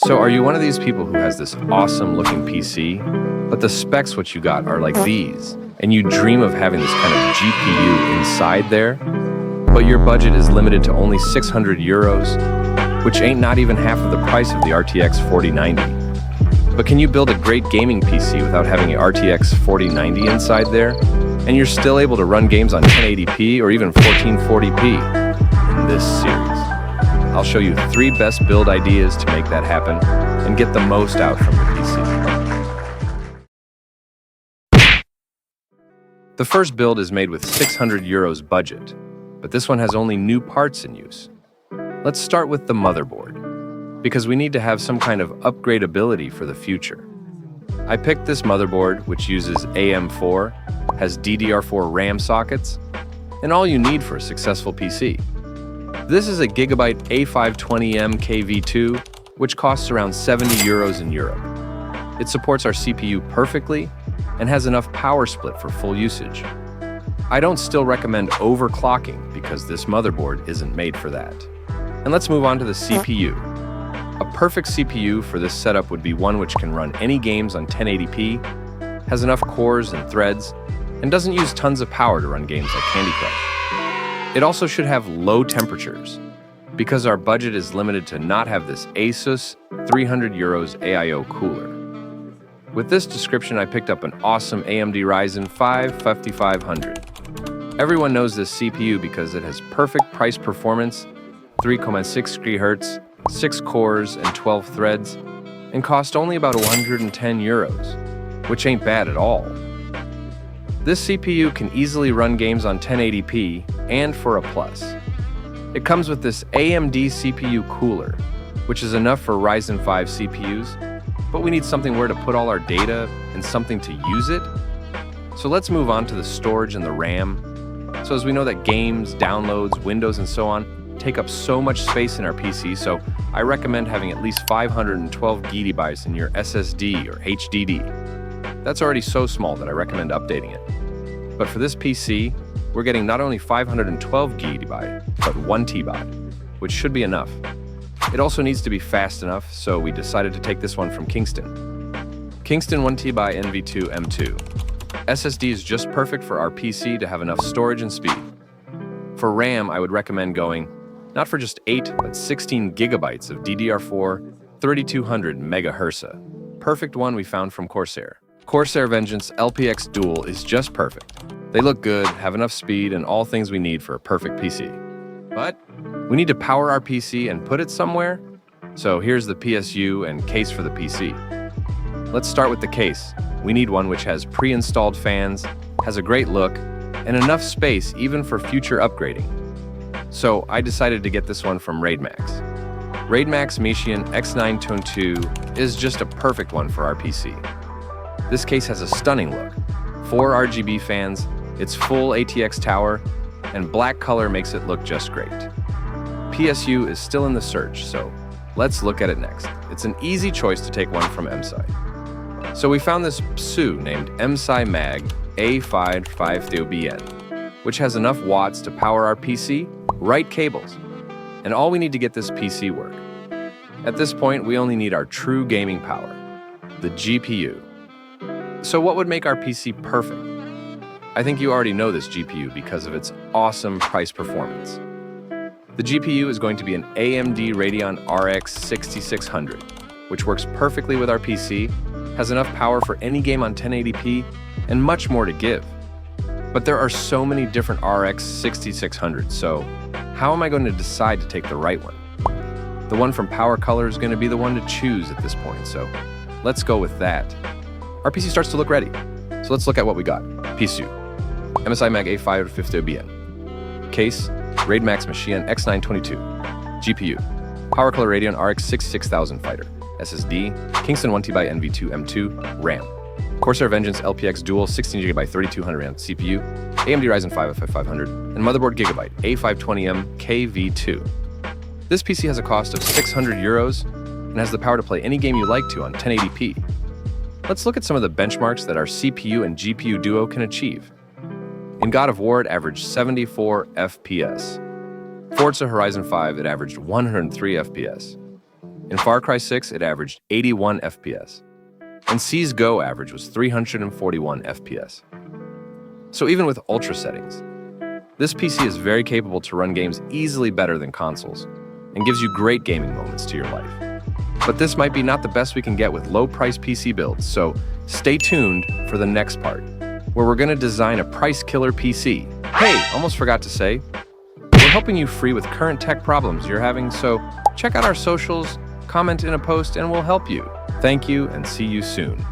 So are you one of these people who has this awesome looking PC, but the specs what you got are like these, and you dream of having this kind of GPU inside there, but your budget is limited to only 600 euros, which ain't not even half of the price of the RTX 4090. But can you build a great gaming PC without having an RTX 4090 inside there, and you're still able to run games on 1080p or even 1440p? In this series, I'll show you 3 best build ideas to make that happen and get the most out from your PC. The first build is made with 600 euros budget, but this one has only new parts in use. Let's start with the motherboard, because we need to have some kind of upgradability for the future. I picked this motherboard, which uses AM4, has DDR4 RAM sockets, and all you need for a successful PC. This is a Gigabyte A520M KV2, which costs around 70 euros in Europe. It supports our CPU perfectly and has enough power split for full usage. I don't still recommend overclocking because this motherboard isn't made for that. And let's move on to the CPU. A perfect CPU for this setup would be one which can run any games on 1080p, has enough cores and threads, and doesn't use tons of power to run games like Candy Crush. It also should have low temperatures, because our budget is limited to not have this Asus 300 euros AIO cooler. With this description, I picked up an awesome AMD Ryzen 5 5500. Everyone knows this CPU because it has perfect price performance, 3.6 GHz, 6 cores and 12 threads, and cost only about 110 euros, which ain't bad at all. This CPU can easily run games on 1080p and for a plus. It comes with this AMD CPU cooler, which is enough for Ryzen 5 CPUs, but we need something where to put all our data and something to use it. So let's move on to the storage and the RAM. So as we know that games, downloads, Windows, and so on take up so much space in our PC, so I recommend having at least 512 GB in your SSD or HDD. That's already so small that I recommend updating it. But for this PC, we're getting not only 512 GB, but 1 TB, which should be enough. It also needs to be fast enough, so we decided to take this one from Kingston. Kingston 1 TB NV2 M2. SSD is just perfect for our PC to have enough storage and speed. For RAM, I would recommend going, not for just 8, but 16 GB of DDR4 3200 MHz. Perfect one we found from Corsair. Corsair Vengeance LPX Dual is just perfect. They look good, have enough speed, and all things we need for a perfect PC. But we need to power our PC and put it somewhere, so here's the PSU and case for the PC. Let's start with the case. We need one which has pre-installed fans, has a great look, and enough space even for future upgrading. So I decided to get this one from Raidmax. Raidmax Mesian X9 Tone 2 is just a perfect one for our PC. This case has a stunning look. 4 RGB fans, its full ATX tower, and black color makes it look just great. PSU is still in the search, so let's look at it next. It's an easy choice to take one from MSI. So we found this PSU named MSI Mag A550BN, which has enough watts to power our PC, right cables, and all we need to get this PC work. At this point, we only need our true gaming power, the GPU. So what would make our PC perfect? I think you already know this GPU because of its awesome price performance. The GPU is going to be an AMD Radeon RX 6600, which works perfectly with our PC, has enough power for any game on 1080p, and much more to give. But there are so many different RX 6600s, so how am I going to decide to take the right one? The one from Power Color is going to be the one to choose at this point, so let's go with that. Our PC starts to look ready, so let's look at what we got. PSU, MSI Mag A550BN. Case, Raidmax Mesian X922. GPU, Power Color Radeon RX 66000 Fighter. SSD, Kingston 1 TB NV2 M2. RAM, Corsair Vengeance LPX Dual 16GB 3200 RAM CPU. AMD Ryzen 5 5500. And motherboard Gigabyte A520M KV2. This PC has a cost of 600 euros and has the power to play any game you like to on 1080p. Let's look at some of the benchmarks that our CPU and GPU duo can achieve. In God of War, it averaged 74 FPS. Forza Horizon 5, it averaged 103 FPS. In Far Cry 6, it averaged 81 FPS, and CSGO average was 341 FPS. So even with ultra settings, this PC is very capable to run games easily better than consoles, and gives you great gaming moments to your life. But this might be not the best we can get with low-price PC builds, so stay tuned for the next part, where we're going to design a price-killer PC. Hey, almost forgot to say, we're helping you free with current tech problems you're having, so check out our socials, comment in a post, and we'll help you. Thank you, and see you soon.